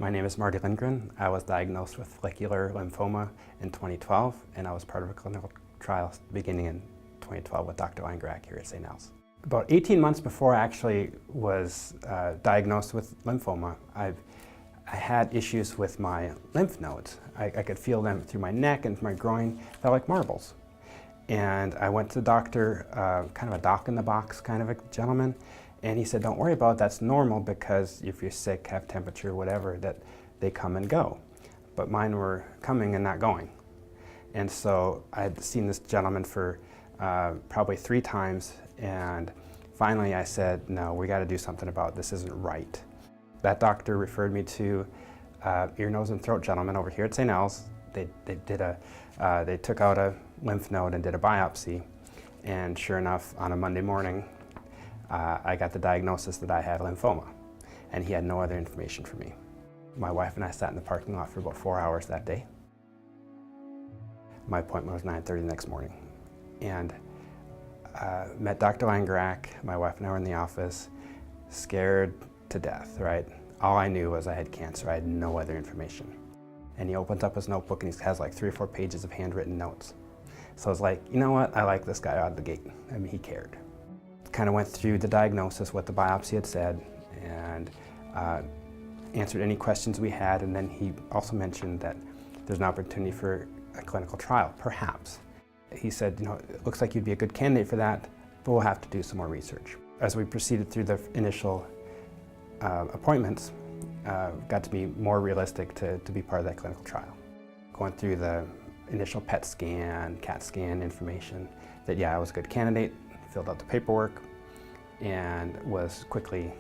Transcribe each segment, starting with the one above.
My name is Marty. I was diagnosed with follicular lymphoma in 2012, and I was part of a clinical trial beginning in 2012 with Dr. Langrak here at St. Al's. About 18 months before I actually was diagnosed with lymphoma, I had issues with my lymph nodes. I could feel them through my neck and my groin. Felt like marbles. And I went to the doctor, kind of a doc in the box kind of a gentleman, and he said, don't worry about it, that's normal because if you're sick, have temperature, whatever, that they come and go. But mine were coming and not going. And so I had seen this gentleman for probably 3 times, and finally I said, no, we got to do something about it. This isn't right. That doctor referred me to ear, nose, and throat gentleman over here at St. Al's. They took out a lymph node and did a biopsy, and sure enough, on a Monday morning, I got the diagnosis that I had lymphoma, and he had no other information for me. My wife and I sat in the parking lot for about 4 hours that day. My appointment was 9:30 the next morning, and met Dr. Langrak. My wife and I were in the office, scared to death, right? All I knew was I had cancer. I had no other information. And he opens up his notebook and he has like 3 or 4 pages of handwritten notes. So I was like, you know what? I like this guy out of the gate. I mean, he cared. Kind of went through the diagnosis, what the biopsy had said, and answered any questions we had, and then he also mentioned that there's an opportunity for a clinical trial, perhaps. He said, you know, it looks like you'd be a good candidate for that, but we'll have to do some more research. As we proceeded through the initial appointments, got to be more realistic to be part of that clinical trial. Going through the initial PET scan, CAT scan information, that yeah, I was a good candidate, filled out the paperwork, and was quickly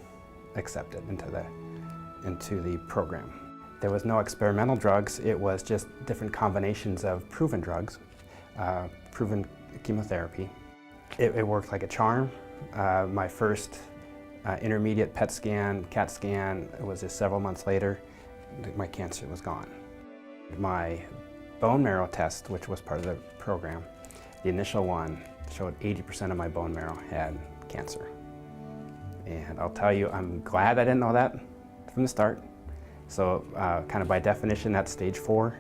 accepted into the program. There was no experimental drugs, it was just different combinations of proven drugs, proven chemotherapy. It worked like a charm. My first intermediate PET scan, CAT scan, it was just several months later, my cancer was gone. My bone marrow test, which was part of the program, the initial one showed 80% of my bone marrow had cancer. And I'll tell you, I'm glad I didn't know that from the start. So kind of by definition, that's stage 4.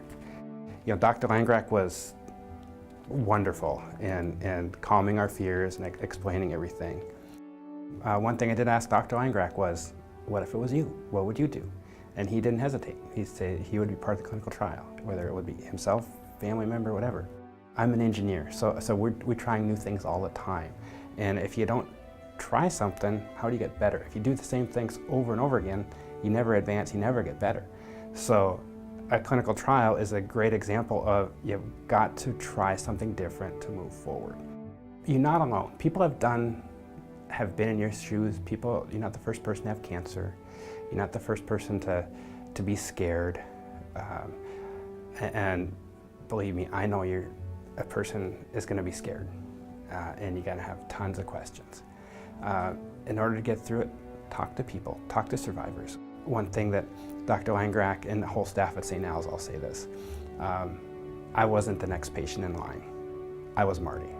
You know, Dr. Langrak was wonderful in calming our fears and explaining everything. One thing I did ask Dr. Langrak was, what if it was you? What would you do? And he didn't hesitate. He said he would be part of the clinical trial, whether it would be himself, family member, whatever. I'm an engineer, so we're trying new things all the time. And if you don't try something, how do you get better? If you do the same things over and over again, you never advance, you never get better. So a clinical trial is a great example of you've got to try something different to move forward. You're not alone. People have been in your shoes. You're not the first person to have cancer. You're not the first person to be scared. And believe me, I know a person is going to be scared, and you got to have tons of questions. In order to get through it, talk to people, talk to survivors. One thing that Dr. Langrak and the whole staff at St. Al's, I'll say this, I wasn't the next patient in line. I was Marty.